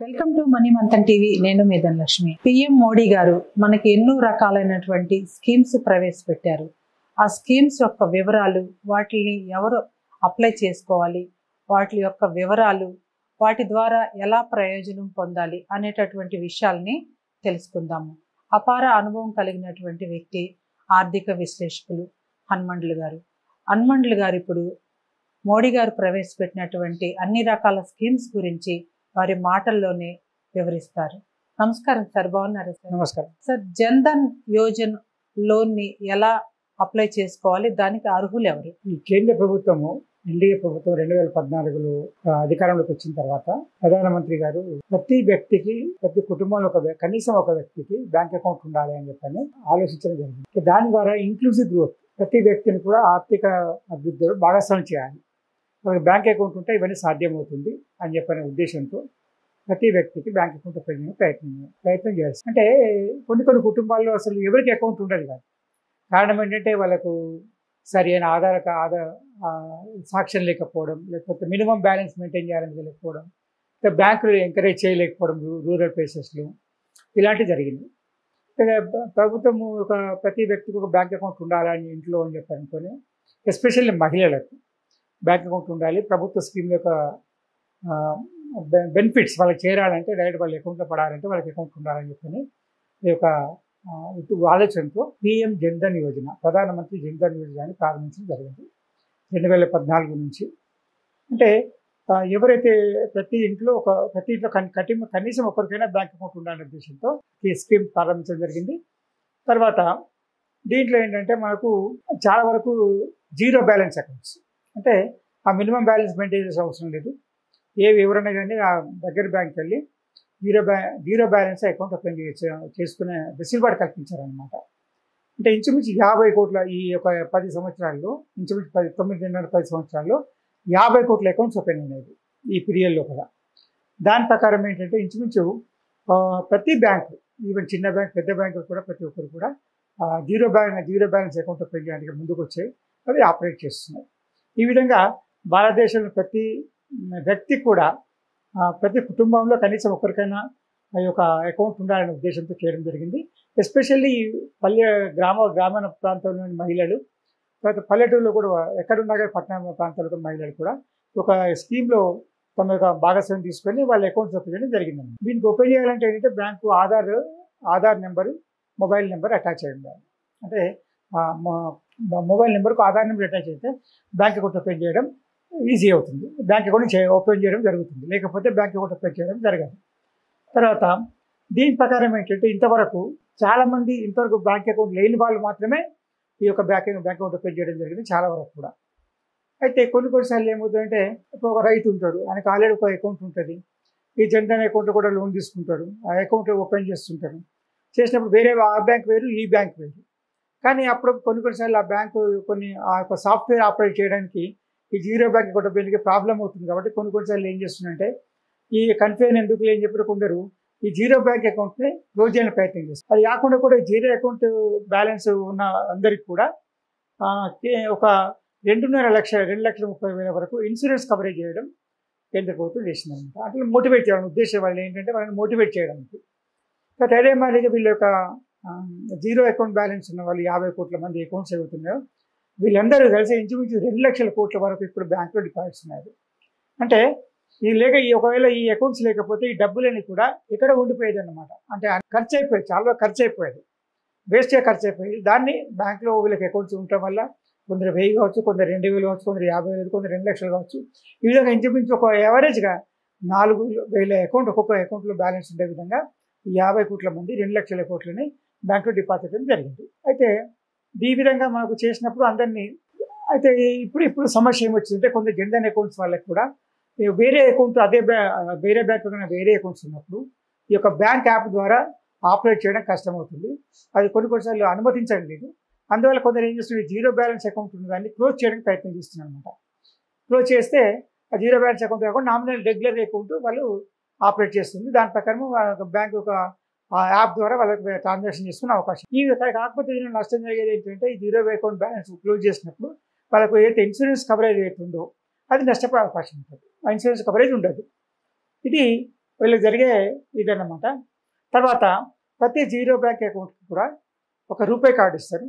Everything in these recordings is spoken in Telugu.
Welcome to money Manthan TV. నేను మీ ధనలక్ష్మి. పిఎం మోడీ గారు మనకి ఎన్నో రకాలైనటువంటి స్కీమ్స్ ప్రవేశపెట్టారు. ఆ స్కీమ్స్ యొక్క వివరాలు, వాటిని ఎవరు అప్లై చేసుకోవాలి, వాటి యొక్క వివరాలు, వాటి ద్వారా ఎలా ప్రయోజనం పొందాలి అనేటటువంటి విషయాల్ని తెలుసుకుందాము. అపార అనుభవం కలిగినటువంటి వ్యక్తి ఆర్థిక విశ్లేషకులు హనుమండ్లు గారు. హనుమండ్లు గారు ఇప్పుడు మోడీ గారు ప్రవేశపెట్టినటువంటి అన్ని రకాల స్కీమ్స్ గురించి వారి మాటల్లోనే వివరిస్తారు. నమస్కారం సార్, బాగున్నారు సార్? నమస్కారం సార్, జన్ధన్ యోజన లోన్ ని ఎలా అప్లై చేసుకోవాలి, దానికి అర్హులు ఎవరు? ఈ కేంద్ర ప్రభుత్వము ఎన్డీఏ ప్రభుత్వం 2014లో అధికారంలోకి వచ్చిన తర్వాత ప్రధానమంత్రి గారు ప్రతి వ్యక్తికి, ప్రతి కుటుంబంలో కనీసం ఒక వ్యక్తికి బ్యాంక్ అకౌంట్ ఉండాలి అని చెప్పని ఆలోచించడం జరిగింది. దాని ద్వారా ఇంక్లూజివ్ గ్రోత్, ప్రతి వ్యక్తిని కూడా ఆర్థిక అభివృద్ధిలో భాగస్వామ్యం చేయాలి. వాళ్ళకి బ్యాంక్ అకౌంట్ ఉంటే ఇవన్నీ సాధ్యమవుతుంది అని చెప్పిన ఉద్దేశంతో ప్రతి వ్యక్తికి బ్యాంక్ అకౌంట్ ప్రయత్నం చేయాలి. అంటే కొన్ని కుటుంబాల్లో అసలు ఎవరికి అకౌంట్ ఉండదు కాదు. కారణం ఏంటంటే వాళ్ళకు సరైన ఆధార్ సాక్ష్యం లేకపోవడం, లేకపోతే మినిమం బ్యాలెన్స్ మెయింటైన్ చేయాలని లేకపోవడం, బ్యాంకులు ఎంకరేజ్ చేయలేకపోవడం రూరల్ ప్లేసెస్లో, ఇలాంటివి జరిగింది. ప్రభుత్వం ప్రతి వ్యక్తికి ఒక బ్యాంక్ అకౌంట్ ఉండాలని ఇంట్లో అని చెప్పి అనుకొని, ఎస్పెషల్లీ మహిళలకు బ్యాంక్ అకౌంట్ ఉండాలి. ప్రభుత్వ స్కీమ్ యొక్క బెనిఫిట్స్ వాళ్ళకి చేరాలంటే, డైరెక్ట్ వాళ్ళ అకౌంట్లో పడాలంటే వాళ్ళకి అకౌంట్ ఉండాలని చెప్పని ఈ యొక్క ఆలోచనతో పిఎం జన్ధన్ యోజన, ప్రధానమంత్రి జన్ధన్ యోజనని ప్రారంభించడం జరిగింది 2014 నుంచి. అంటే ఎవరైతే ప్రతి ఇంట్లో కనీసం ఒకరికైనా బ్యాంక్ అకౌంట్ ఉండాలనే ఉద్దేశంతో ఈ స్కీమ్ ప్రారంభించడం జరిగింది. తర్వాత దీంట్లో ఏంటంటే మనకు చాలా వరకు జీరో బ్యాలెన్స్ అకౌంట్స్, అంటే ఆ మినిమం బ్యాలెన్స్ మెయింటైన్ చేసే అవసరం లేదు. ఏ వివరణ కానీ ఆ దగ్గర బ్యాంక్కి వెళ్ళి జీరో బ్యాలెన్స్ అకౌంట్ ఓపెన్ చేసుకునే వెసులుబాటు కల్పించారనమాట. అంటే ఇంచుమించు 50 కోట్ల ఈ యొక్క 10 సంవత్సరాల్లో, ఇంచుమించు 9.5 సంవత్సరాల్లో 50 కోట్ల అకౌంట్స్ ఓపెన్ అయినాయి ఈ పీరియడ్లో కదా. దాని ప్రకారం ఏంటంటే ఇంచుమించు ప్రతి బ్యాంకు, ఈవెన్ చిన్న బ్యాంక్, పెద్ద బ్యాంకులు కూడా ప్రతి ఒక్కరు కూడా జీరో బ్యాలెన్స్ అకౌంట్ ఓపెన్ చేయడానికి ముందుకు వచ్చాయి, అవి ఆపరేట్ చేస్తున్నాయి. ఈ విధంగా భారతదేశంలో ప్రతి వ్యక్తి కూడా, ప్రతి కుటుంబంలో కనీసం ఒకరికైనా ఈ యొక్క అకౌంట్ ఉండాలనే ఉద్దేశంతో చేయడం జరిగింది. ఎస్పెషల్లీ గ్రామీణ ప్రాంతంలోని మహిళలు, తర్వాత పల్లెటూరులో కూడా ఎక్కడున్నా కానీ పట్టణ ప్రాంతాల్లో మహిళలు కూడా ఒక స్కీమ్లో తమ యొక్క భాగస్వామ్యం తీసుకొని వాళ్ళ అకౌంట్స్ ఓపెన్ చేయడం జరిగిందండి. దీనికి ఓపెన్ చేయాలంటే ఏంటంటే bank Aadhaar number, mobile number attach అయ్యి ఉండాలి. అంటే మొబైల్ నెంబర్కు ఆధార్ నెంబర్ అటాచ్ అయితే బ్యాంక్ అకౌంట్ ఓపెన్ చేయడం ఈజీ అవుతుంది. బ్యాంక్ అకౌంట్ ఓపెన్ చేయడం జరుగుతుంది, లేకపోతే బ్యాంక్ అకౌంట్ ఓపెన్ చేయడం జరగదు. తర్వాత దీని ప్రకారం ఏంటంటే చాలామంది ఇంతవరకు బ్యాంక్ అకౌంట్ లేని వాళ్ళు మాత్రమే ఈ యొక్క బ్యాంక్ అకౌంట్ ఓపెన్ చేయడం జరిగింది చాలా వరకు కూడా. అయితే కొన్నిసార్లు ఏమవుతుందంటే, ఇప్పుడు ఒక రైతు ఉంటాడు, ఆయనకు ఆల్రెడీ ఒక అకౌంట్ ఉంటుంది, ఈ జన్ధన్ అకౌంట్ కూడా లోన్ తీసుకుంటాడు, ఆ అకౌంట్ ఓపెన్ చేస్తుంటారు. చేసినప్పుడు ఆ బ్యాంక్ వేరు, ఈ బ్యాంక్ వేరు. కానీ అప్పుడు కొన్నిసార్లు ఆ బ్యాంకు ఆ యొక్క సాఫ్ట్వేర్ ఆపరేట్ చేయడానికి ఈ జీరో బ్యాంక్ అకౌంట్ ఓపెన్కి ప్రాబ్లం అవుతుంది. కాబట్టి కొన్నిసార్లు ఏం చేస్తుందంటే, ఈ కన్ఫ్యూజన్ ఎందుకు అని చెప్పి కొందరు ఈ జీరో బ్యాంక్ అకౌంట్ని క్లోజ్ చేయడానికి ప్రయత్నం చేస్తారు. అది కాకుండా కూడా జీరో అకౌంట్ బ్యాలెన్స్ ఉన్న అందరికి కూడా ఒక 2,30,000 వరకు ఇన్సూరెన్స్ కవరేజ్ చేయడం కేంద్ర ప్రభుత్వం చేసిందన్నమాట. అట్లా మోటివేట్ చేయడం ఉద్దేశం వాళ్ళు ఏంటంటే, వాళ్ళని మోటివేట్ చేయడానికి. కాబట్టి అదే మాదిరిగా వీళ్ళ యొక్క జీరో అకౌంట్ బ్యాలెన్స్ ఉన్న వాళ్ళు 50 కోట్ల మంది అకౌంట్స్ అవుతున్నాయో వీళ్ళందరూ కలిసి ఇంచుమించు 2 లక్షల కోట్ల వరకు ఇప్పుడు బ్యాంకులో డిపాజిట్స్ ఉన్నాయి. అంటే ఒకవేళ ఈ అకౌంట్స్ లేకపోతే ఈ డబ్బులని కూడా ఇక్కడ ఉండిపోయేది అన్నమాట. అంటే ఖర్చు అయిపోయేది, చాలా ఖర్చు అయిపోయేది, వేస్ట్గా ఖర్చు అయిపోయేది. దాన్ని బ్యాంకులో వీళ్ళకి అకౌంట్స్ ఉండటం వల్ల కొందరు 1000 కావచ్చు, కొందరు 2000 కావచ్చు, కొందరు 50,000, కొందరు 2 లక్షలు కావచ్చు. ఈ విధంగా ఇంచుమించు ఒక యావరేజ్గా 4,000 అకౌంట్, ఒక్కొక్క అకౌంట్లో బ్యాలెన్స్ ఉండే విధంగా 50 కోట్ల మంది 2 లక్షల కోట్లని బ్యాంకులో డిపాజిట్ చేయడం జరిగింది. అయితే ఈ విధంగా మనకు చేసినప్పుడు అందరినీ, అయితే ఇప్పుడు సమస్య ఏమొచ్చిందంటే, కొందరు జన్ధన్ అకౌంట్స్ వాళ్ళకి కూడా వేరే అకౌంట్, వేరే బ్యాంకు కన్నా వేరే అకౌంట్స్ ఉన్నప్పుడు ఈ యొక్క బ్యాంక్ యాప్ ద్వారా ఆపరేట్ చేయడం కష్టమవుతుంది. అది కొన్నిసార్లు అనుమతించడం లేదు. అందువల్ల కొందరు ఏం చేస్తుంది, జీరో బ్యాలెన్స్ అకౌంట్ ఉన్న దాన్ని క్లోజ్ చేయడానికి ప్రయత్నం చేస్తున్నారు అనమాట. క్లోజ్ చేస్తే ఆ జీరో బ్యాలెన్స్ అకౌంట్ కాకుండా నామినల్ రెగ్యులర్ అకౌంట్ వాళ్ళు ఆపరేట్ చేస్తుంది. దాని ప్రకారం బ్యాంక్ ఒక యాప్ ద్వారా వాళ్ళకి ట్రాన్సాక్షన్ చేసుకునే అవకాశం. కాకపోతే దీనిలో నష్టం జరిగేది ఏంటంటే, ఈ జీరో అకౌంట్ బ్యాలెన్స్ క్లోజ్ చేసినప్పుడు వాళ్ళకు ఏదైతే ఇన్సూరెన్స్ కవరేజ్ ఉందో అది నష్టపోయే అవకాశం ఉంటుంది. ఆ ఇన్సూరెన్స్ కవరేజ్ ఉండదు. ఇది వీళ్ళకి జరిగే ఇదన్నమాట. తర్వాత ప్రతి జీరో బ్యాంక్ అకౌంట్కి కూడా ఒక రూపే కార్డు ఇస్తారు.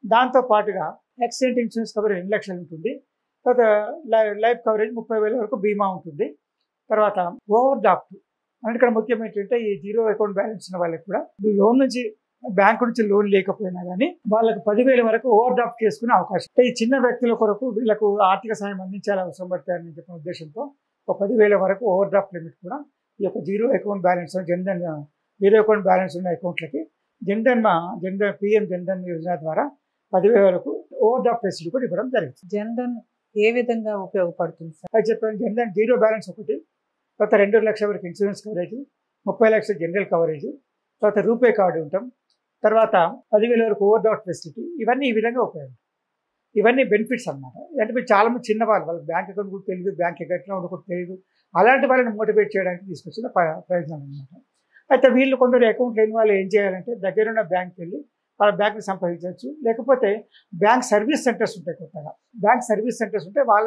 దాంతో పాటుగా యాక్సిడెంట్ ఇన్సూరెన్స్ కవరేజ్ 2 లక్షలు ఉంటుంది. తర్వాత లైఫ్ కవరేజ్ 30,000 వరకు బీమా ఉంటుంది. తర్వాత ఓవర్ డ్రాఫ్ట్ అంటే ఇక్కడ ముఖ్యం ఏంటంటే ఈ జీరో అకౌంట్ బ్యాలెన్స్ ఉన్న వాళ్ళకి కూడా లోన్ నుంచి బ్యాంకు నుంచి లోన్ లేకపోయినా కానీ వాళ్ళకు 10,000 వరకు ఓవర్ డ్రాఫ్ట్ చేసుకునే అవకాశం. ఈ చిన్న వ్యక్తుల కొరకు వీళ్ళకు ఆర్థిక సాయం అందించాలి అవసరం పడతాయని చెప్పిన ఉద్దేశంతో ఒక 10,000 వరకు ఓవర్ డ్రాఫ్ట్ లిమిట్ కూడా ఈ యొక్క zero account balance zero account balance ఉన్న అకౌంట్లకి జన్ధన్ పిఎం జన్ధన్ యోజన ద్వారా 10,000 వరకు ఓవర్ డ్రాఫ్ట్ ఫెసిలిటీ కూడా ఇవ్వడం జరుగుతుంది. జన్ధన్ ఏ విధంగా ఉపయోగపడుతుంది సార్? అది చెప్పాను. జన్ధన్ జీరో బ్యాలెన్స్ ఒకటి, తర్వాత 2 లక్షల వరకు ఇన్సూరెన్స్ కవరేజ్, 30 లక్షల జనరల్ కవరేజ్, తర్వాత రూపే కార్డు ఉంటాం, తర్వాత 10,000 వరకు ఓవర్ డ్రాఫ్ట్ ఫెసిలిటీ. ఇవన్నీ ఈ విధంగా ఉపయోగం. ఇవన్నీ బెనిఫిట్స్ అన్నమాట. అంటే మీరు చాలా మంది చిన్నవాళ్ళు, వాళ్ళకి బ్యాంక్ అకౌంట్ కూడా తెలియదు, బ్యాంక్ ఎట్లా ఉండకూడదు కూడా తెలియదు, అలాంటి వాళ్ళని మోటివేట్ చేయడానికి తీసుకొచ్చిన ప్రయత్నం అనమాట. అయితే వీళ్ళు కొందరు అకౌంట్ లేని వాళ్ళు ఏం చేయాలంటే దగ్గరున్న బ్యాంక్కి వెళ్ళి వాళ్ళ బ్యాంక్ని సంప్రదించవచ్చు. లేకపోతే బ్యాంక్ సర్వీస్ సెంటర్స్ ఉంటాయి కొత్తగా. బ్యాంక్ సర్వీస్ సెంటర్స్ ఉంటే వాళ్ళ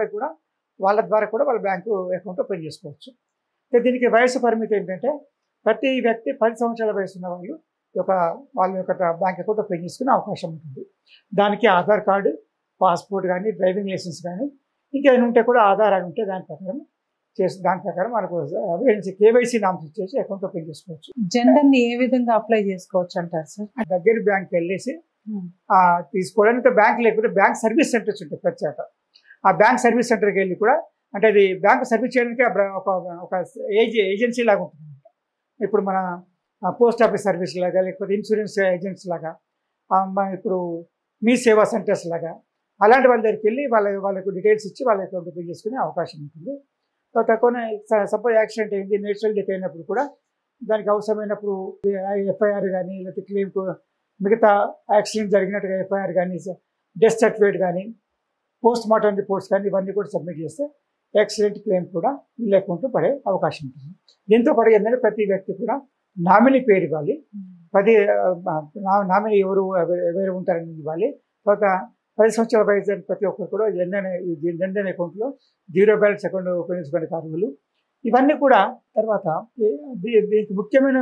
ద్వారా కూడా వాళ్ళ బ్యాంకు అకౌంట్ ఓపెన్ చేసుకోవచ్చు. దీనికి వయసు పరిమితి ఏంటంటే ప్రతి వ్యక్తి 10 సంవత్సరాల వయసు ఉన్న వాళ్ళు వాళ్ళ యొక్క బ్యాంక్ అకౌంట్ ఓపెన్ చేసుకునే అవకాశం ఉంటుంది. దానికి ఆధార్ కార్డు, పాస్పోర్ట్ కానీ, డ్రైవింగ్ లైసెన్స్ కానీ ఇంకేమైనా ఉంటే కూడా ఆధార్ అని ఉంటే దాని ప్రకారం మనకు కేవైసీ నామ్స్ ఇచ్చేసి అకౌంట్ ఓపెన్ చేసుకోవచ్చు. జన్ధన్ ఏ విధంగా అప్లై చేసుకోవచ్చు అంటారు సార్? దగ్గర బ్యాంక్కి వెళ్ళేసి తీసుకోవడానికి బ్యాంక్ లేకపోతే బ్యాంక్ సర్వీస్ సెంటర్స్ ఉంటాయి ప్రత్యేక. ఆ బ్యాంక్ సర్వీస్ సెంటర్కి వెళ్ళి కూడా అంటే అది బ్యాంక్ సర్వీస్ చేయడానికి ఒక ఏజెన్సీ లాగా ఉంటుంది. ఇప్పుడు మన పోస్ట్ ఆఫీస్ సర్వీస్ లాగా, లేకపోతే ఇన్సూరెన్స్ ఏజెంట్స్ లాగా, ఇప్పుడు మీ సేవా సెంటర్స్ లాగా అలాంటి వాళ్ళ దగ్గరికి వెళ్ళి వాళ్ళకు డీటెయిల్స్ ఇచ్చి వాళ్ళ అకౌంట్ ఓపెన్ చేసుకునే అవకాశం ఉంటుంది. తర్వాత కొన్ని సపోజ్ యాక్సిడెంట్ అయింది, నేచురల్ డెత్ అయినప్పుడు కూడా దానికి అవసరమైనప్పుడు ఎఫ్ఐఆర్ కానీ, లేకపోతే క్లెయిమ్ మిగతా యాక్సిడెంట్ జరిగినట్టుగా ఎఫ్ఐఆర్ కానీ, డెత్ సర్టిఫికేట్ కానీ, పోస్ట్ మార్టం రిపోర్ట్స్ కానీ ఇవన్నీ కూడా సబ్మిట్ చేస్తే యాక్సిడెంట్ క్లెయిమ్ కూడా వీళ్ళ అకౌంట్లో పడే అవకాశం ఉంటుంది. దీంతో పాటు ఏంటంటే ప్రతి వ్యక్తి కూడా నామినీ పేరు ఇవ్వాలి. నామినీ ఎవరు ఉంటారని ఇవ్వాలి. తర్వాత 10 సంవత్సరాల వయసు ప్రతి ఒక్కరు కూడా జన్ధన్ అకౌంట్లో జీరో బ్యాలెన్స్ అకౌంట్ ఓపెన్ చేసుకోవడానికి అర్హులు. ఇవన్నీ కూడా తర్వాత దీనికి ముఖ్యమైన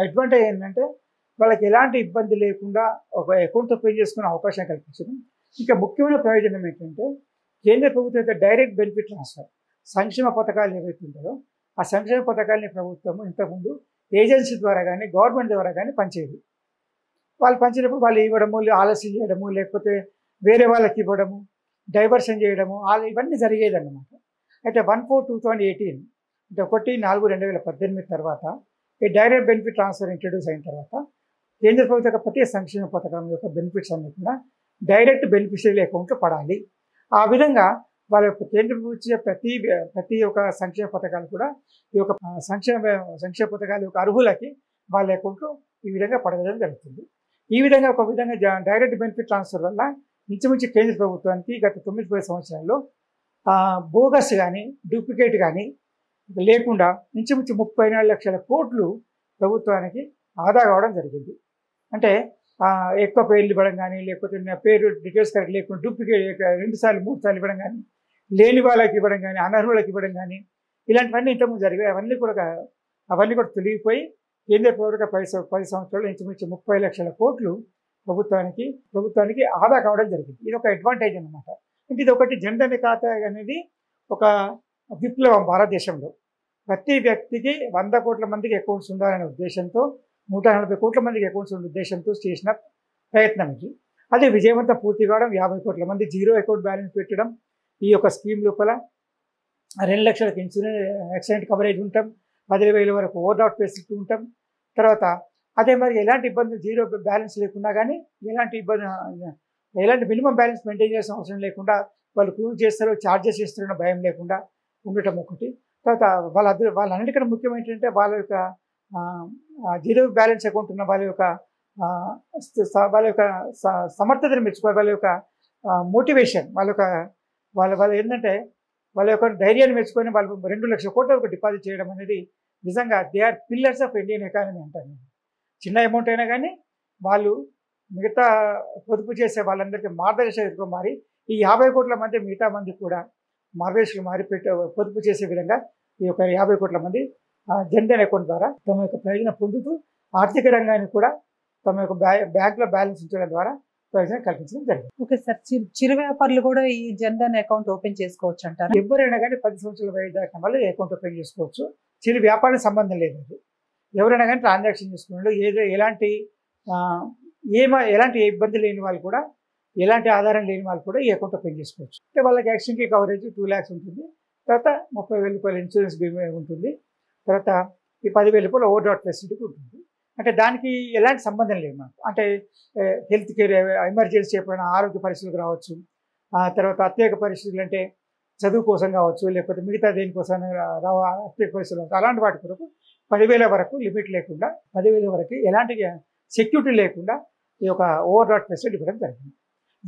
అడ్వాంటేజ్ ఏంటంటే వాళ్ళకి ఎలాంటి ఇబ్బంది లేకుండా ఒక అకౌంట్ ఓపెన్ చేసుకునే అవకాశం కల్పించడం. ఇంకా ముఖ్యమైన ప్రయోజనం ఏంటంటే కేంద్ర ప్రభుత్వం డైరెక్ట్ బెనిఫిట్ ట్రాన్స్ఫర్ సంక్షేమ పథకాలు ఏవైతే ఉంటాయో ఆ సంక్షేమ పథకాలని ప్రభుత్వము ఇంతకుముందు ఏజెన్సీ ద్వారా కానీ గవర్నమెంట్ ద్వారా కానీ పంచేది. వాళ్ళు పంచినప్పుడు వాళ్ళు ఇవ్వడము, ఆలస్యం చేయడము, లేకపోతే వేరే వాళ్ళకి ఇవ్వడము, డైవర్షన్ చేయడము ఇవన్నీ జరిగేది అన్నమాట. అయితే 1/4/2018 అంటే 1/4/2018 తర్వాత ఈ డైరెక్ట్ బెనిఫిట్ ట్రాన్స్ఫర్ ఇంట్రడ్యూస్ అయిన తర్వాత కేంద్ర ప్రభుత్వ ప్రతి సంక్షేమ పథకం యొక్క బెనిఫిట్స్ అన్ని కూడా డైరెక్ట్ బెనిఫిషియరీ అకౌంట్లో పడాలి. ఆ విధంగా వాళ్ళ యొక్క కేంద్ర ప్రభుత్వ ప్రతి ఒక్క సంక్షేమ పథకాలు కూడా ఈ యొక్క సంక్షేమ పథకాల యొక్క అర్హులకి వాళ్ళ అకౌంట్లో ఈ విధంగా పడగడం జరుగుతుంది. ఈ విధంగా ఒక విధంగా డైరెక్ట్ బెనిఫిట్ ట్రాన్స్ఫర్ వల్ల ఇంచుమించు కేంద్ర ప్రభుత్వానికి గత 9-10 సంవత్సరాల్లో బోగస్ కానీ డూప్లికేట్ కానీ లేకుండా ఇంచుమించు 34 లక్షల కోట్లు ప్రభుత్వానికి ఆదా కావడం జరిగింది. అంటే ఎక్కువ పేర్లు ఇవ్వడం కానీ, లేకపోతే పేరు డీటెయిల్స్ కరెక్ట్ లేకుండా డూప్లికేట్ 2 సార్లు 3 సార్లు ఇవ్వడం కానీ, లేని వాళ్ళకి ఇవ్వడం కానీ, అనర్హులకు ఇవ్వడం కానీ ఇలాంటివన్నీ ఇంతకుముందు జరిగాయి. అవన్నీ కూడా తొలగిపోయి కేంద్ర ప్రభుత్వ 10 సంవత్సరాలు ఇంచుమించు 30 లక్షల కోట్లు ప్రభుత్వానికి ఆదా కావడం జరిగింది. ఇది ఒక అడ్వాంటేజ్ అన్నమాట. అంటే ఇది ఒకటి జన్ధన్ ఖాతా అనేది ఒక విప్లవం భారతదేశంలో. ప్రతి వ్యక్తికి 100 కోట్ల మందికి అకౌంట్స్ ఉండాలనే ఉద్దేశంతో 140 కోట్ల మందికి అకౌంట్స్ ఉన్న ఉద్దేశంతో చేసిన ప్రయత్నం ఇది. అది విజయవంతం పూర్తి కావడం, 50 కోట్ల మంది జీరో అకౌంట్ బ్యాలెన్స్ పెట్టడం, ఈ యొక్క స్కీమ్ లోపల 2 లక్షలకు ఇన్సూరెన్స్ యాక్సిడెంట్ కవరేజ్ ఉంటాం, 10,000 వరకు ఓవర్ డ్రాఫ్ట్ ఫెసిలిటీ ఉంటాం. తర్వాత అదే మరి ఎలాంటి ఇబ్బంది జీరో బ్యాలెన్స్ లేకున్నా కానీ ఎలాంటి మినిమం బ్యాలెన్స్ మెయింటైన్ చేయాల్సిన అవసరం లేకుండా వాళ్ళు ప్రూవ్ చేస్తారో ఛార్జెస్ ఇస్తారన్న భయం లేకుండా ఉండటం ఒకటి. తర్వాత వాళ్ళన్నిటికన్నా ముఖ్యం ఏంటంటే వాళ్ళ యొక్క జీరో బ్యాలెన్స్ అకౌంట్ ఉన్న వాళ్ళ యొక్క సమర్థతను మెచ్చుకోవాలి. వాళ్ళ యొక్క మోటివేషన్ వాళ్ళు ఏంటంటే వాళ్ళ యొక్క ధైర్యాన్ని మెచ్చుకొని వాళ్ళు 2 లక్షల కోట్ల వరకు డిపాజిట్ చేయడం అనేది నిజంగా they are pillars of Indian economy అంటాను. చిన్న అమౌంట్ అయినా కానీ వాళ్ళు మిగతా పొదుపు చేసే వాళ్ళందరికీ మార్గదర్శకులుగా మారి ఈ 50 కోట్ల మంది మిగతా మంది కూడా మార్గదర్శకులు మారి పొదుపు చేసే విధంగా ఈ యొక్క 50 కోట్ల మంది జన్ధన్ అకౌంట్ ద్వారా తమ యొక్క ప్రయోజనం పొందుతూ ఆర్థిక రంగాన్ని కూడా తమ యొక్క బ్యాంకులో బ్యాలెన్స్ ఉంచడం ద్వారా ప్రయోజనం కల్పించడం జరిగింది. ఓకే సార్, చిరు వ్యాపారులు కూడా ఈ జన్ధన్ అకౌంట్ ఓపెన్ చేసుకోవచ్చు అంటారు? ఎవరైనా కానీ 10 సంవత్సరాల వయసు దాకా మళ్ళీ అకౌంట్ ఓపెన్ చేసుకోవచ్చు. చిరు వ్యాపారం సంబంధం లేదు. అది ఎవరైనా కానీ ట్రాన్సాక్షన్ చేసుకున్నాడు ఎలాంటి ఇబ్బంది లేని వాళ్ళు కూడా, ఎలాంటి ఆధారం లేని వాళ్ళు కూడా ఈ అకౌంట్ ఓపెన్ చేసుకోవచ్చు. అంటే వాళ్ళకి యాక్సిడెంటల్ కవరేజ్ 2 lakhs ఉంటుంది. తర్వాత 30,000 రూపాయల ఇన్సూరెన్స్ బీమా ఉంటుంది. తర్వాత ఈ 10,000 రూపాయల ఓవర్ డ్రాఫ్ట్ ఫెసిలిటీ ఉంటుంది. అంటే దానికి ఎలాంటి సంబంధం లేదు మనకు. అంటే హెల్త్ కేర్ ఎమర్జెన్సీ ఎప్పుడైనా ఆరోగ్య పరిస్థితులు రావచ్చు, తర్వాత ప్రత్యేక పరిస్థితులు అంటే చదువు కోసం కావచ్చు, లేకపోతే మిగతా దేనికోసం ప్రత్యేక పరిస్థితులు కావచ్చు. అలాంటి వాటి కొరకు 10,000 వరకు లిమిట్ లేకుండా, 10,000 వరకు ఎలాంటి సెక్యూరిటీ లేకుండా ఈ యొక్క ఓవర్ డ్రాఫ్ట్ ఫెసిలిటీ ఇవ్వడం జరిగింది.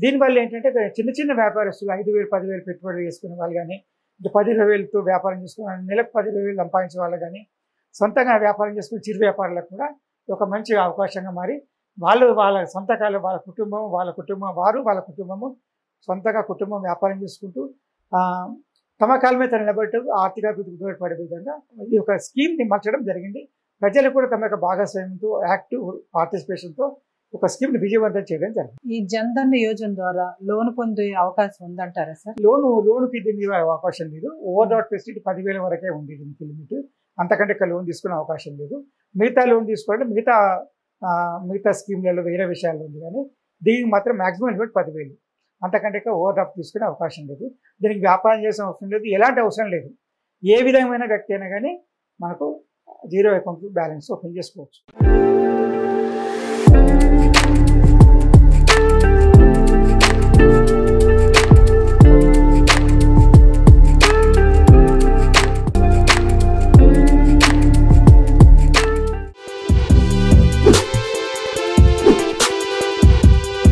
దీనివల్ల ఏంటంటే చిన్న చిన్న వ్యాపారస్తులు 5,000, 10,000 పెట్టుబడి చేసుకునే వాళ్ళు కానీ, 10,000-20,000తో వ్యాపారం చేసుకుని నెలకు 10,000 సంపాదించే వాళ్ళు కానీ, సొంతంగా వ్యాపారం చేసుకుని చిరు వ్యాపారులకు కూడా ఒక మంచి అవకాశంగా మారి వాళ్ళ సొంతకాలు వాళ్ళ కుటుంబము సొంతగా కుటుంబం వ్యాపారం చేసుకుంటూ తమ కాళ్ళ మీద నిలబెట్టు ఆర్థిక అభివృద్ధికి తోడ్పడే విధంగా ఈ యొక్క స్కీమ్ని మార్చడం జరిగింది. ప్రజలు కూడా తమ యొక్క భాగస్వామ్యంతో, యాక్టివ్ పార్టిసిపేషన్తో ఒక స్కీమ్ని విజయవంతం చేయడం జరిగింది. ఈ జన్ధన్ యోజన ద్వారా లోన్ పొందే అవకాశం ఉందంటారా సార్? లోనుకి దీనికి అవకాశం లేదు. ఓవర్ డ్రాఫ్ట్ ఫెసిలిటీ 10,000 వరకే ఉంది దీనికి లిమిట్. అంతకంటే లోన్ తీసుకునే అవకాశం లేదు. మిగతా లోన్ తీసుకోవాలంటే మిగతా స్కీమ్లలో వేరే విషయాల్లో ఉంది, కానీ దీనికి మాత్రం మ్యాక్సిమం లిమిట్ 10,000. అంతకంటే ఓవర్ డ్రాఫ్ట్ తీసుకునే అవకాశం లేదు. దీనికి వ్యాపారం చేసే అవసరం లేదు, ఎలాంటి అవసరం లేదు. ఏ విధమైన వ్యక్తి అయినా కానీ మనకు జీరో అకౌంట్ బ్యాలెన్స్ ఓపెన్ చేసుకోవచ్చు.